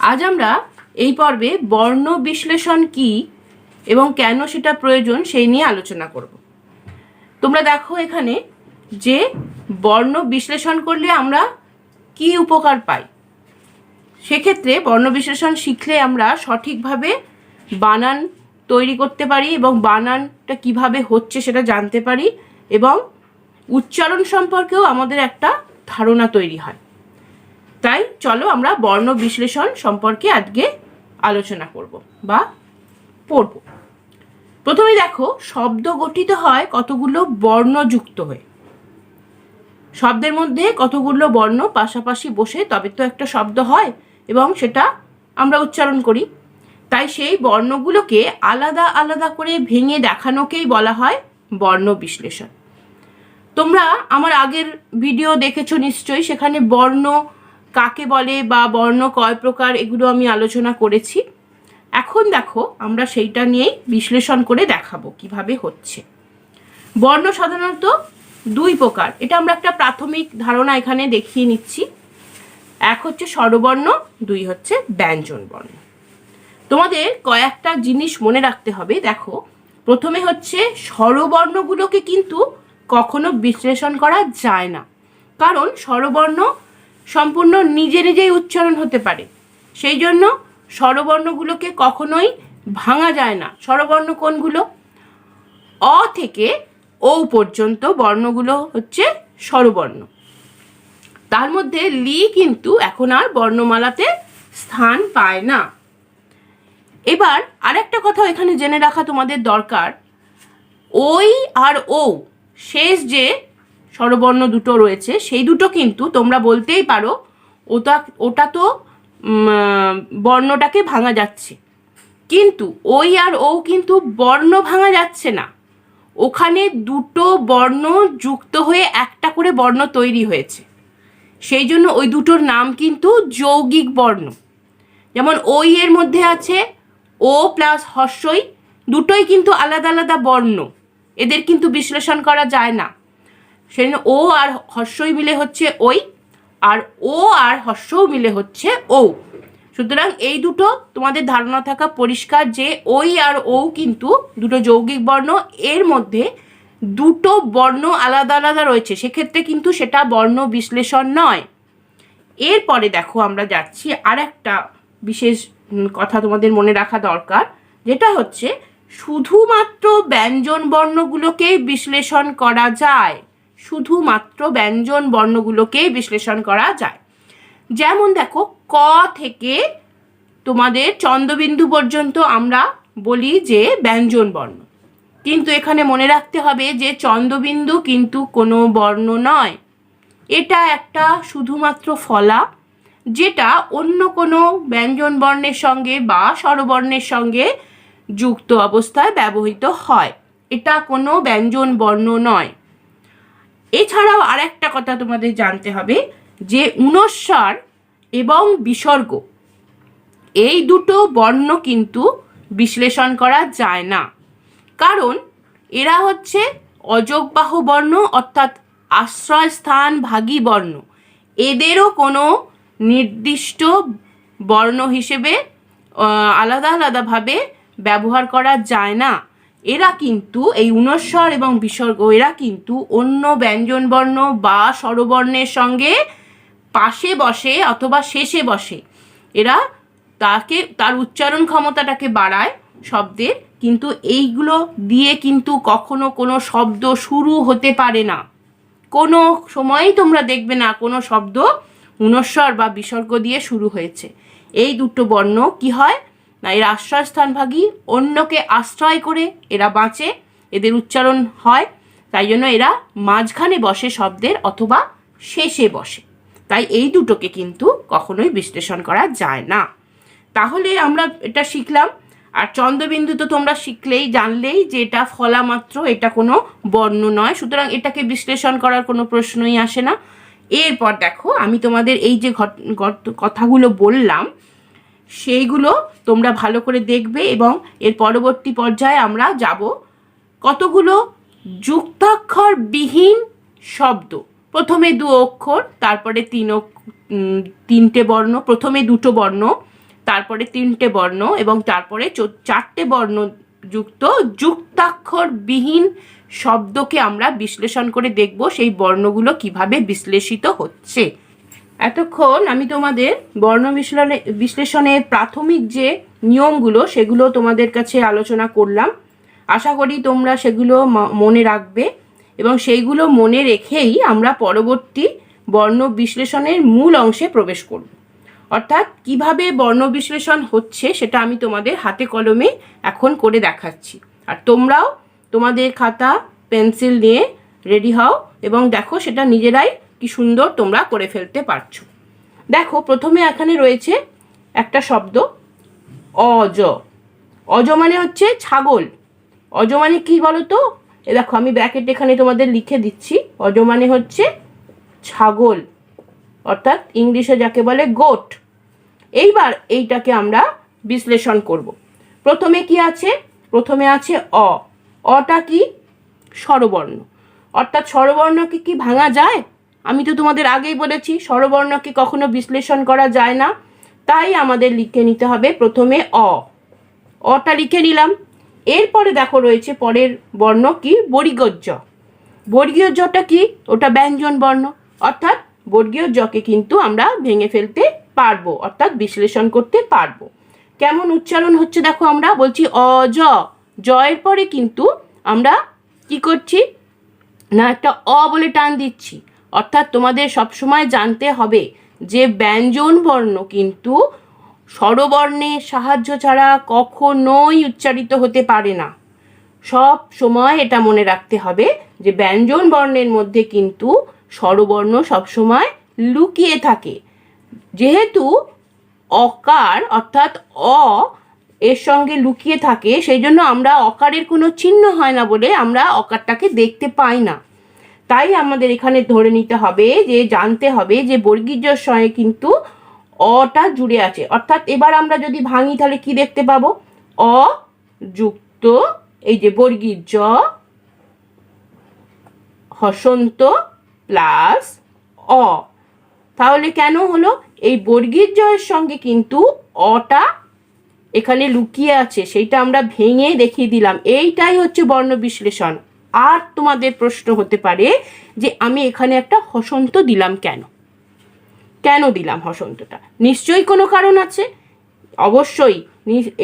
আজ আমরা এই পর্বে বর্ণ বিশ্লেষণ কি এবং কেন সেটা প্রয়োজন সেই নিয়ে আলোচনা করব। তোমরা দেখো এখানে যে বর্ণ বিশ্লেষণ করলে আমরা কি উপকার পাই। সেক্ষেত্রে বর্ণ বিশ্লেষণ শিখলে আমরা সঠিকভাবে বানান তৈরি করতে পারি এবং বানানটা কিভাবে হচ্ছে সেটা জানতে পারি এবং উচ্চারণ সম্পর্কেও আমাদের একটা ধারণা তৈরি হয়। তাই চলো আমরা বর্ণ বিশ্লেষণ সম্পর্কে আজকে আলোচনা করব বা পড়ব। প্রথমে দেখো, শব্দ গঠিত হয় কতগুলো বর্ণযুক্ত হয়ে। শব্দের মধ্যে কতগুলো বর্ণ পাশাপাশি বসে তবে তো একটা শব্দ হয় এবং সেটা আমরা উচ্চারণ করি। তাই সেই বর্ণগুলোকে আলাদা আলাদা করে ভেঙে দেখানোকেই বলা হয় বর্ণ বিশ্লেষণ। তোমরা আমার আগের ভিডিও দেখেছো নিশ্চয়ই, সেখানে বর্ণ কাকে বলে বা বর্ণ কয় প্রকার এগুলো আমি আলোচনা করেছি। এখন দেখো আমরা সেইটা নিয়েই বিশ্লেষণ করে দেখাবো কিভাবে হচ্ছে। বর্ণ সাধারণত দুই প্রকার, এটা আমরা একটা প্রাথমিক ধারণা এখানে দেখিয়ে নিচ্ছি। এক হচ্ছে স্বরবর্ণ, দুই হচ্ছে ব্যঞ্জন বর্ণ। তোমাদের কয়েকটা জিনিস মনে রাখতে হবে। দেখো, প্রথমে হচ্ছে স্বরবর্ণগুলোকে কিন্তু কখনো বিশ্লেষণ করা যায় না, কারণ স্বরবর্ণ সম্পূর্ণ নিজে নিজেই উচ্চারণ হতে পারে। সেই জন্য স্বরবর্ণগুলোকে কখনোই ভাঙা যায় না। স্বরবর্ণ কোনগুলো? অ থেকে ও পর্যন্ত বর্ণগুলো হচ্ছে স্বরবর্ণ। তার মধ্যে লি কিন্তু এখন আর বর্ণমালাতে স্থান পায় না। এবার আরেকটা কথা এখানে জেনে রাখা তোমাদের দরকার, ওই আর ও শেষ যে স্বরবর্ণ দুটো রয়েছে সেই দুটো কিন্তু তোমরা বলতেই পারো ওটা তো বর্ণটাকে ভাঙা যাচ্ছে, কিন্তু ওই আর ও কিন্তু বর্ণ ভাঙা যাচ্ছে না। ওখানে দুটো বর্ণ যুক্ত হয়ে একটা করে বর্ণ তৈরি হয়েছে। সেই জন্য ওই দুটোর নাম কিন্তু যৌগিক বর্ণ। যেমন ওই এর মধ্যে আছে ও প্লাস হর্ষই, দুটোই কিন্তু আলাদা আলাদা বর্ণ, এদের কিন্তু বিশ্লেষণ করা যায় না। সেই জন্য ও আর হর্ষই মিলে হচ্ছে ওই, আর ও আর হর্ষও মিলে হচ্ছে ও। সুতরাং এই দুটো তোমাদের ধারণা থাকা পরিষ্কার যে ওই আর ও কিন্তু দুটো যৌগিক বর্ণ, এর মধ্যে দুটো বর্ণ আলাদা আলাদা রয়েছে, সেক্ষেত্রে কিন্তু সেটা বর্ণ বিশ্লেষণ নয়। এরপরে দেখো আমরা যাচ্ছি আর একটা বিশেষ কথা তোমাদের মনে রাখা দরকার, যেটা হচ্ছে শুধুমাত্র ব্যঞ্জন বর্ণগুলোকেই বিশ্লেষণ করা যায়। শুধুমাত্র ব্যঞ্জন বর্ণগুলোকেই বিশ্লেষণ করা যায়। যেমন দেখো, ক থেকে তোমাদের চন্দ্রবিন্দু পর্যন্ত আমরা বলি যে ব্যঞ্জন বর্ণ, কিন্তু এখানে মনে রাখতে হবে যে চন্দ্রবিন্দু কিন্তু কোনো বর্ণ নয়। এটা একটা শুধুমাত্র ফলা, যেটা অন্য কোনো ব্যঞ্জন বর্ণের সঙ্গে বা স্বরবর্ণের সঙ্গে যুক্ত অবস্থায় ব্যবহৃত হয়। এটা কোনো ব্যঞ্জন বর্ণ নয়। এছাড়াও আরেকটা কথা তোমাদের জানতে হবে যে ঊনস্বর এবং বিসর্গ এই দুটো বর্ণ কিন্তু বিশ্লেষণ করা যায় না, কারণ এরা হচ্ছে অযোগবাহ বর্ণ, অর্থাৎ আশ্রয়স্থান ভাগী বর্ণ। এদেরও কোনো নির্দিষ্ট বর্ণ হিসেবে আলাদা আলাদাভাবে ব্যবহার করা যায় না। এরা কিন্তু এই ঊনস্বর এবং বিসর্গ এরা কিন্তু অন্য ব্যঞ্জন বর্ণ বা স্বরবর্ণের সঙ্গে পাশে বসে অথবা শেষে বসে। এরা তার উচ্চারণ ক্ষমতাটাকে বাড়ায় শব্দের, কিন্তু এইগুলো দিয়ে কিন্তু কখনো কোনো শব্দ শুরু হতে পারে না। কোনো সময়ই তোমরা দেখবে না কোনো শব্দ ঊনস্বর বা বিসর্গ দিয়ে শুরু হয়েছে। এই দুটো বর্ণ কি হয় না, এরা আশ্রয়স্থানভাগী, অন্যকে আশ্রয় করে এরা বাঁচে, এদের উচ্চারণ হয়। তাই জন্য এরা মাঝখানে বসে শব্দের অথবা শেষে বসে। তাই এই দুটোকে কিন্তু কখনোই বিশ্লেষণ করা যায় না। তাহলে আমরা এটা শিখলাম। আর চন্দ্রবিন্দু তো তোমরা শিখলেই জানলেই যে এটা ফলা মাত্র, এটা কোনো বর্ণ নয়, সুতরাং এটাকে বিশ্লেষণ করার কোনো প্রশ্নই আসে না। এরপর দেখো, আমি তোমাদের এই যে কথাগুলো বললাম সেইগুলো তোমরা ভালো করে দেখবে এবং এর পরবর্তী পর্যায়ে আমরা যাব কতগুলো যুক্তাক্ষর বিহীন শব্দ। প্রথমে 2 অক্ষর, তারপরে 3টে বর্ণ, প্রথমে 2টো বর্ণ, তারপরে 3টে বর্ণ এবং তারপরে 4টে বর্ণ যুক্ত যুক্তাক্ষর বিহীন শব্দকে আমরা বিশ্লেষণ করে দেখব সেই বর্ণগুলো কিভাবে বিশ্লেষিত হচ্ছে। এতক্ষণ আমি তোমাদের বর্ণ বিশ্লেষণের প্রাথমিক যে নিয়মগুলো সেগুলো তোমাদের কাছে আলোচনা করলাম। আশা করি তোমরা সেগুলো মনে রাখবে এবং সেইগুলো মনে রেখেই আমরা পরবর্তী বর্ণ বিশ্লেষণের মূল অংশে প্রবেশ করব। অর্থাৎ কিভাবে বর্ণ বিশ্লেষণ হচ্ছে সেটা আমি তোমাদের হাতে কলমে এখন করে দেখাচ্ছি, আর তোমরাও তোমাদের খাতা পেন্সিল নিয়ে রেডি হও এবং দেখো সেটা নিজেরাই কি সুন্দর তোমরা করে ফেলতে পারছো। দেখো প্রথমে এখানে রয়েছে একটা শব্দ অজ। অজ মানে হচ্ছে ছাগল। অজ মানে কি বলো তো? দেখো আমি ব্র্যাকেট এখানে তোমাদের লিখে দিচ্ছি। অজ মানে হচ্ছে ছাগল, অর্থাৎ ইংলিশে যাকে বলে গোট। এইবার এইটাকে আমরা বিশ্লেষণ করব। প্রথমে কি আছে? প্রথমে আছে অ। অটা কি? স্বরবর্ণ। অর্থাৎ স্বরবর্ণকে কি ভাঙা যায়? আমি তো তোমাদের আগেই বলেছি স্বরবর্ণকে কখনো বিশ্লেষণ করা যায় না, তাই আমাদের লিখে নিতে হবে প্রথমে অ। অটা লিখে নিলাম। এরপরে দেখো রয়েছে পরের বর্ণ কি? বর্গীয় জ। বর্গীয় জটা কি? ওটা ব্যঞ্জন বর্ণ, অর্থাৎ বর্গীয় জকে কিন্তু আমরা ভেঙে ফেলতে পারবো, অর্থাৎ বিশ্লেষণ করতে পারবো। কেমন উচ্চারণ হচ্ছে দেখো, আমরা বলছি অজ। জয়ের পরে কিন্তু আমরা কি করছি না, একটা অ বলে টান দিচ্ছি। অর্থাৎ তোমাদের সবসময় জানতে হবে যে ব্যঞ্জন বর্ণ কিন্তু স্বরবর্ণের সাহায্য ছাড়া কখনোই উচ্চারিত হতে পারে না। সব সময় এটা মনে রাখতে হবে যে ব্যঞ্জন বর্ণের মধ্যে কিন্তু স্বরবর্ণ সবসময় লুকিয়ে থাকে। যেহেতু অকার অর্থাৎ অ এর সঙ্গে লুকিয়ে থাকে, সেই জন্য আমরা অকারের কোনো চিহ্ন হয় না বলে আমরা অকারটাকে দেখতে পাই না। তাই আমাদের এখানে ধরে নিতে হবে যে জানতে হবে যে বর্গীয় জর সঙ্গে কিন্তু অটা জুড়ে আছে। অর্থাৎ এবার আমরা যদি ভাঙি তাহলে কি দেখতে পাবো? অ যুক্ত এই যে বর্গীয় জ হসন্ত প্লাস অ। তাহলে কেন হলো? এই বর্গীয় জয়ের সঙ্গে কিন্তু অটা এখানে লুকিয়ে আছে, সেইটা আমরা ভেঙে দেখিয়ে দিলাম। এইটাই হচ্ছে বর্ণ বিশ্লেষণ। আর তোমাদের প্রশ্ন হতে পারে যে আমি এখানে একটা হসন্ত দিলাম কেন? কেন দিলাম হসন্তটা? নিশ্চয়ই কোনো কারণ আছে। অবশ্যই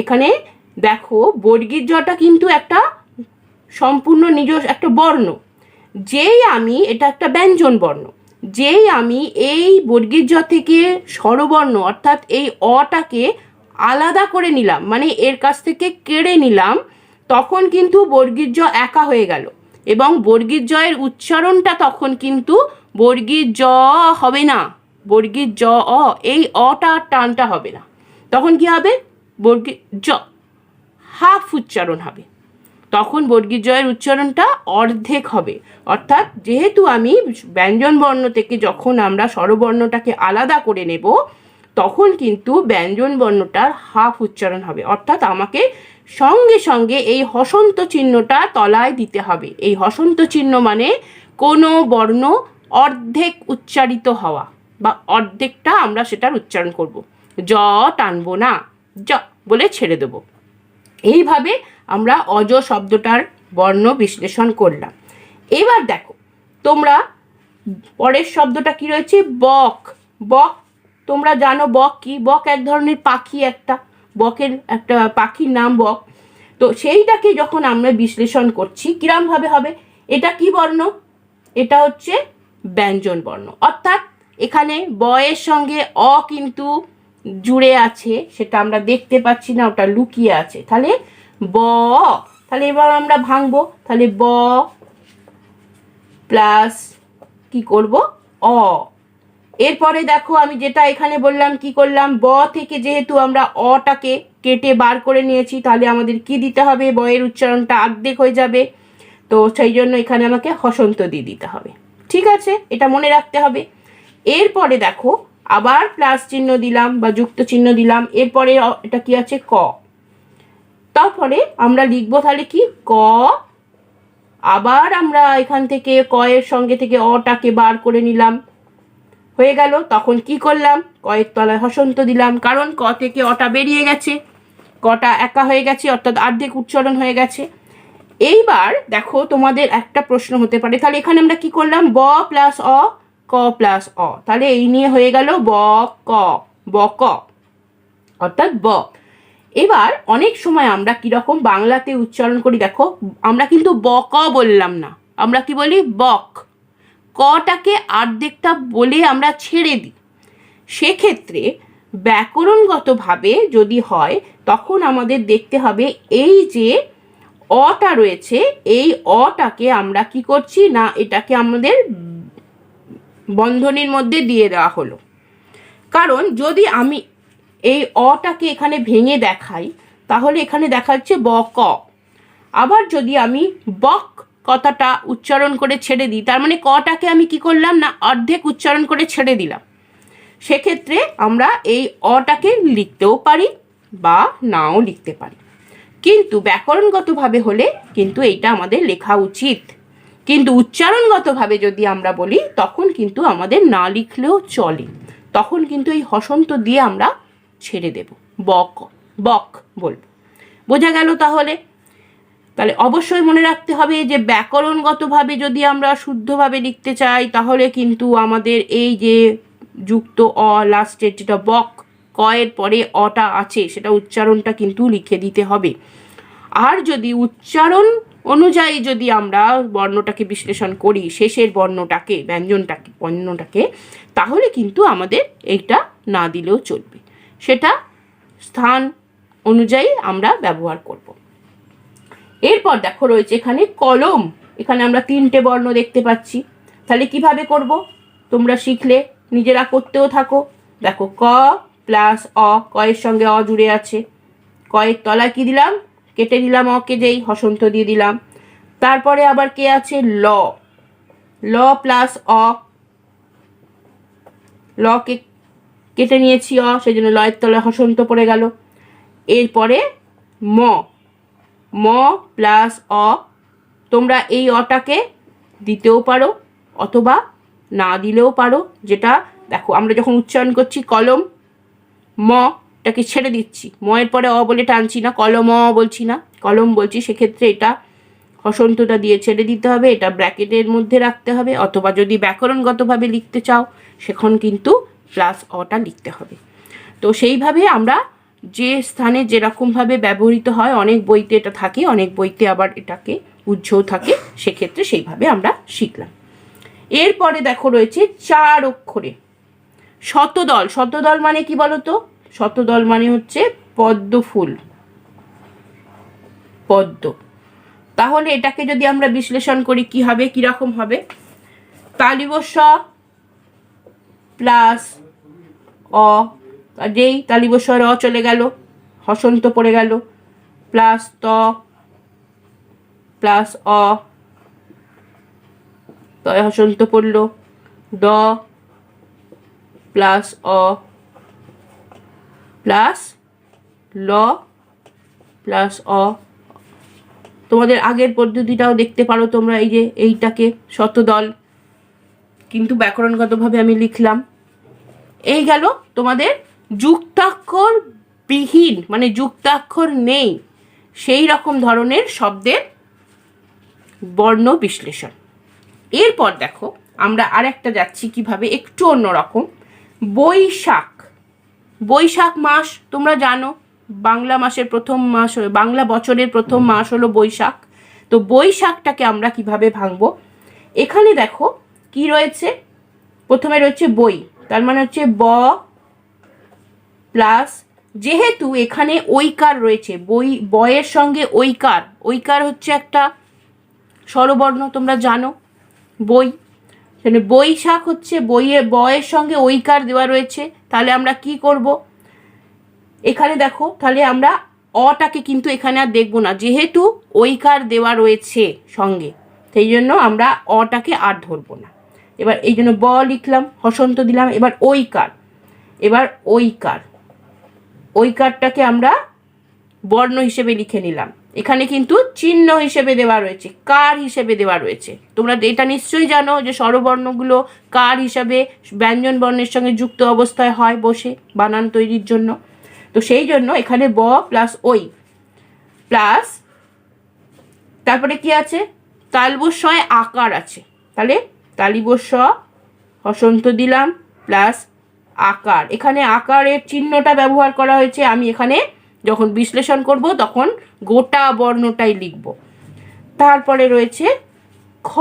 এখানে দেখো বর্গীয় জটা কিন্তু একটা সম্পূর্ণ নিজস্ব একটা বর্ণ। যেই আমি এটা একটা ব্যঞ্জন বর্ণ, যেই আমি এই বর্গীয় জ থেকে স্বরবর্ণ অর্থাৎ এই অটাকে আলাদা করে নিলাম, মানে এর কাছ থেকে কেড়ে নিলাম, তখন কিন্তু বর্গীয় জ একা হয়ে গেল এবং বর্গীয় জয়ের উচ্চারণটা তখন কিন্তু বর্গীয় জ হবে না, বর্গীয় জ অ, এই অটা টানটা হবে না। তখন কি হবে? বর্গীয় জ হাফ উচ্চারণ হবে। তখন বর্গীয় জয়ের উচ্চারণটা অর্ধেক হবে। অর্থাৎ যেহেতু আমি ব্যঞ্জন বর্ণ থেকে যখন আমরা স্বরবর্ণটাকে আলাদা করে নেব, তখন কিন্তু ব্যঞ্জন বর্ণটার হাফ উচ্চারণ হবে। অর্থাৎ আমাকে সঙ্গে সঙ্গে এই হসন্ত চিহ্নটা তলায় দিতে হবে। এই হসন্ত চিহ্ন মানে কোনো বর্ণ অর্ধেক উচ্চারিত হওয়া বা অর্ধেকটা আমরা সেটার উচ্চারণ করব। জ টানবো না, জ বলে ছেড়ে দেব। এইভাবে আমরা অজ শব্দটার বর্ণ বিশ্লেষণ করলাম। এবার দেখো তোমরা পরের শব্দটা কি রয়েছে? বক। বক তোমরা জানো বক কি? বক এক ধরনের পাখি, একটা বকের একটা পাখির নাম বক। তো সেইটাকে যখন আমরা বিশ্লেষণ করছি কিরমভাবে হবে? এটা কি বর্ণ? এটা হচ্ছে ব্যঞ্জন বর্ণ। অর্থাৎ এখানে ব এর সঙ্গে অ কিন্তু জুড়ে আছে, সেটা আমরা দেখতে পাচ্ছি না, ওটা লুকিয়ে আছে। তাহলে ব, তাহলে এবার আমরা ভাঙবো। তাহলে ব প্লাস কি করব? অ। এরপরে দেখো আমি যেটা এখানে বললাম কি করলাম, ব থেকে যেহেতু আমরা অটাকে কেটে বার করে নিয়েছি, তাহলে আমাদের কি দিতে হবে? বয়ের উচ্চারণটা অর্ধেক হয়ে যাবে, তো সেই জন্য এখানে আমাকে হসন্ত দিয়ে দিতে হবে। ঠিক আছে, এটা মনে রাখতে হবে। এরপরে দেখো আবার প্লাস চিহ্ন দিলাম বা যুক্ত চিহ্ন দিলাম। এরপরে এটা কি আছে? ক। তারপরে আমরা লিখবো তাহলে কি? ক। আবার আমরা এখান থেকে ক এর সঙ্গে থেকে অটাকে বার করে নিলাম, হয়ে গেল। তখন কি করলাম, কয়ের তলায় হসন্ত দিলাম, কারণ ক থেকে অটা বেরিয়ে গেছে, কটা একা হয়ে গেছে, অর্থাৎ অর্ধেক উচ্চারণ হয়ে গেছে। এইবার দেখো তোমাদের একটা প্রশ্ন হতে পারে, তাহলে এখানে আমরা কি করলাম, ব প্লাস অ, ক প্লাস অ, তাহলে এই নিয়ে হয়ে গেল ব ক, বক, অর্থাৎ ব। এবার অনেক সময় আমরা কিরকম বাংলাতে উচ্চারণ করি দেখো, আমরা কিন্তু বক বললাম না, আমরা কি বলি, বক। কটাকে অর্ধেকটা বলে আমরা ছেড়ে দিই। সেক্ষেত্রে ব্যাকরণগতভাবে যদি হয়, তখন আমাদের দেখতে হবে এই যে অটা রয়েছে, এই অটাকে আমরা কি করছি না, এটাকে আমাদের বন্ধনীর মধ্যে দিয়ে দেওয়া হলো। কারণ যদি আমি এই অটাকে এখানে ভেঙে দেখাই, তাহলে এখানে দেখাচ্ছে বক। আবার যদি আমি বক কথাটা উচ্চারণ করে ছেড়ে দিই, তার মানে কটাকে আমি কি করলাম না, অর্ধেক উচ্চারণ করে ছেড়ে দিলাম। সেক্ষেত্রে আমরা এই অটাকে লিখতেও পারি বা নাও লিখতে পারি, কিন্তু ব্যাকরণগতভাবে হলে কিন্তু এইটা আমাদের লেখা উচিত। কিন্তু উচ্চারণগতভাবে যদি আমরা বলি, তখন কিন্তু আমাদের না লিখলেও চলে, তখন কিন্তু এই হসন্ত দিয়ে আমরা ছেড়ে দেব, বক, বক বলবো। বোঝা গেল? তাহলে অবশ্যই মনে রাখতে হবে যে ব্যাকরণগতভাবে যদি আমরা শুদ্ধভাবে লিখতে চাই, তাহলে কিন্তু আমাদের এই যে যুক্ত অ লাস্টের যেটা বক, ক এর পরে অটা আছে, সেটা উচ্চারণটা কিন্তু লিখে দিতে হবে। আর যদি উচ্চারণ অনুযায়ী যদি আমরা বর্ণটাকে বিশ্লেষণ করি, শেষের বর্ণটাকে, বর্ণটাকে, তাহলে কিন্তু আমাদের এইটা না দিলেও চলবে, সেটা স্থান অনুযায়ী আমরা ব্যবহার করব। এরপর দেখো রয়েছে এখানে কলম, এখানে আমরা 3টে বর্ণ দেখতে পাচ্ছি। তাহলে কিভাবে করব, তোমরা শিখলে নিজেরা করতেও থাকো। দেখো ক প্লাস অ, ক এর সঙ্গে অ জুড়ে আছে, ক এর তলায় কি দিলাম, কেটে দিলাম অকে, যেই হসন্ত দিয়ে দিলাম। তারপরে আবার কে আছে, ল, ল প্লাস অ, লকে কেটে নিয়েছি অ, সেই জন্য লয়ের তলায় হসন্ত পড়ে গেল। এরপরে ম, ম প্লাস অ, তোমরা এই অটাকে দিতেও পারো অথবা না দিলেও পারো। যেটা দেখো আমরা যখন উচ্চারণ করছি কলম, মটাকে ছেড়ে দিচ্ছি, ম এর পরে অ বলে টানছি না, কলম বলছি না, কলম বলছি, সেক্ষেত্রে এটা হসন্তটা দিয়ে ছেড়ে দিতে হবে, এটা ব্র্যাকেটের মধ্যে রাখতে হবে, অথবা যদি ব্যাকরণগতভাবে লিখতে চাও সেখন কিন্তু প্লাস অটা লিখতে হবে। তো সেইভাবে আমরা যে স্থানে যেরকমভাবে ব্যবহৃত হয়, অনেক বইতে এটা থাকে, অনেক বইতে আবার এটাকে উজ্জ্বল থাকে, সেক্ষেত্রে সেইভাবে আমরা শিখলাম। এরপরে দেখো রয়েছে 4 অক্ষরে শতদল। শতদল মানে কি বলতো, শতদল মানে হচ্ছে পদ্ম ফুল, পদ্ম। তাহলে এটাকে যদি আমরা বিশ্লেষণ করি কি হবে, কিরকম হবে, তালিবস্য প্লাস অ, যেই তালিবস্বর অ চলে গেল, হসন্ত পড়ে গেল, প্লাস ত প্লাস অ, তয় হসন্ত পড়ল, দ প্লাস অ প্লাস ল প্লাস অ। তোমাদের আগের পদ্ধতিটাও দেখতে পারো তোমরা, এই যে এইটাকে শতদল, কিন্তু ব্যাকরণগতভাবে আমি লিখলাম। এই গেল তোমাদের যুক্তাক্ষর বিহীন, মানে যুক্তাক্ষর নেই সেই রকম ধরনের শব্দের বর্ণ বিশ্লেষণ। এরপর দেখো আমরা আরেকটা যাচ্ছি কিভাবে, একটু অন্যরকম, বৈশাখ। বৈশাখ মাস তোমরা জানো, বাংলা মাসের প্রথম মাস, বাংলা বছরের প্রথম মাস হলো বৈশাখ। তো বৈশাখটাকে আমরা কিভাবে ভাঙবো, এখানে দেখো কি রয়েছে, প্রথমে রয়েছে বই, তার মানে হচ্ছে ব প্লাস, যেহেতু এখানে ঐকার রয়েছে, বয়ের সঙ্গে ঐকার, ঐকার হচ্ছে একটা স্বরবর্ণ, তোমরা জানো, বই, বৈশাখ হচ্ছে বয়ের সঙ্গে ঐকার দেওয়া রয়েছে। তাহলে আমরা কি করব, এখানে দেখো, তাহলে আমরা অটাকে কিন্তু এখানে আর দেখবো না, যেহেতু ঐকার দেওয়া রয়েছে সঙ্গে, সেই জন্য আমরা অটাকে আর ধরবো না। এবার এই জন্য ব লিখলাম, হসন্ত দিলাম। এবার ঐকার, এবার ঐকারটাকে আমরা বর্ণ হিসেবে লিখে নিলাম, এখানে কিন্তু চিহ্ন হিসেবে দেওয়া রয়েছে, কার হিসেবে দেওয়া রয়েছে। তোমরা এটা নিশ্চয়ই জানো যে স্বরবর্ণগুলো কার হিসাবে ব্যঞ্জন বর্ণের সঙ্গে যুক্ত অবস্থায় হয় বসে বানান তৈরির জন্য। তো সেই জন্য এখানে ব প্লাস ওই প্লাস তারপরে কি আছে, তালবস্যয় আকার আছে, তাহলে তালিবস্য হসন্ত দিলাম প্লাস আকার। এখানে আকারের চিহ্নটা ব্যবহার করা হয়েছে, আমি এখানে যখন বিশ্লেষণ করব তখন গোটা বর্ণটাই লিখব। তারপরে রয়েছে খ,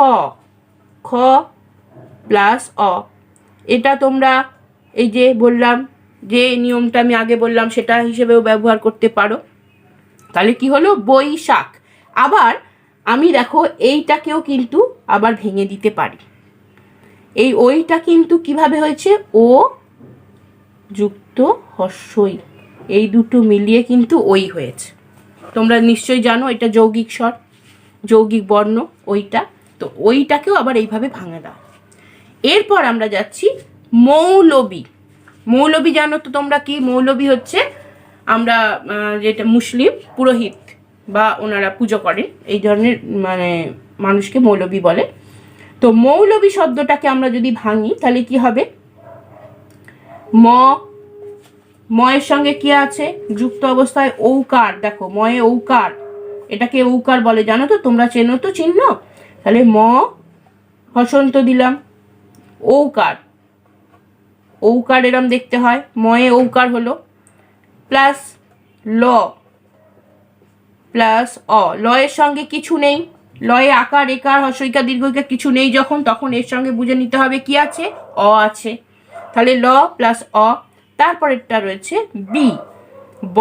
খ প্লাস অ। এটা তোমরা এই যে বললাম যে নিয়মটা আমি আগে বললাম সেটা হিসেবেও ব্যবহার করতে পারো। তাহলে কি হলো, বৈশাখ। আবার আমি দেখো এইটাকেও কিন্তু আবার ভেঙে দিতে পারি। এই ওইটা কিন্তু কিভাবে হয়েছে, ও যুক্ত হস্যই, এই দুটো মিলিয়ে কিন্তু ওই হয়েছে। তোমরা নিশ্চয়ই জানো এটা যৌগিক স্বর, যৌগিক বর্ণ ওইটা। তো ওইটাকেও আবার এইভাবে ভাঙে দাও। এরপর আমরা যাচ্ছি মৌলবী। মৌলবী জানো তো তোমরা কি? মৌলবী হচ্ছে আমরা যেটা মুসলিম পুরোহিত বা ওনারা পুজো করেন এই ধরনের মানে মানুষকে মৌলবী বলে। তো মৌলবী শব্দটাকে আমরা যদি ভাঙি তাহলে কি হবে, ময়ের সঙ্গে কি আছে যুক্ত অবস্থায় ঔকার। দেখো ময়ে ঔকার, এটাকে ঔকার বলে, জানো তো তোমরা, চেনো তো চিহ্ন। তাহলে ম হসন্ত দিলাম, ঔকার, ঔকার এরম দেখতে হয়, ময়ে ঔকার হলো, প্লাস ল প্লাস অ। লয়ের সঙ্গে কিছু নেই, লয়ে আকার একার হস্যইকার দীর্ঘইকার কিছু নেই যখন, তখন এর সঙ্গে বুঝে নিতে হবে কি আছে, অ আছে। তাহলে ল প্লাস অ। তারপরেরটা রয়েছে বি, ব,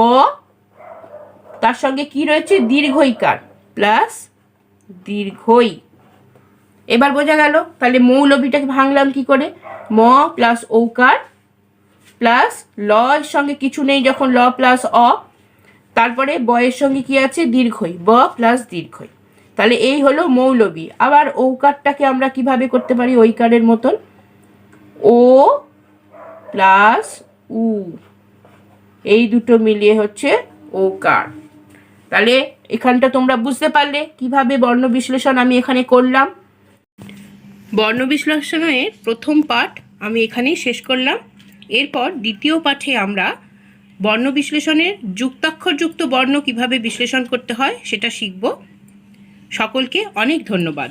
তার সঙ্গে কি রয়েছে দীর্ঘইকার প্লাস দীর্ঘই। এবার বোঝা গেল। তাহলে মৌলবীটাকে ভাঙলাম কি করে, ম প্লাস ঔকার প্লাস ল এর সঙ্গে কিছু নেই যখন, ল প্লাস অ, তারপরে বয়ের সঙ্গে কি আছে দীর্ঘই, ব প্লাস দীর্ঘই। তাহলে এই হলো মৌলবী। আবার ঔকারটাকে আমরা কিভাবে করতে পারি ঐকারের মতন, ও প্লাস উ, এই দুটো মিলিয়ে হচ্ছে ওকার। তাহলে এখানটা তোমরা বুঝতে পারলে কিভাবে বর্ণ বিশ্লেষণ আমি এখানে করলাম। বর্ণ বিশ্লেষণের প্রথম পাঠ আমি এখানেই শেষ করলাম। এরপর দ্বিতীয় পাঠে আমরা বর্ণ বিশ্লেষণের যুক্তাক্ষরযুক্ত বর্ণ কিভাবে বিশ্লেষণ করতে হয় সেটা শিখব। সকলকে অনেক ধন্যবাদ।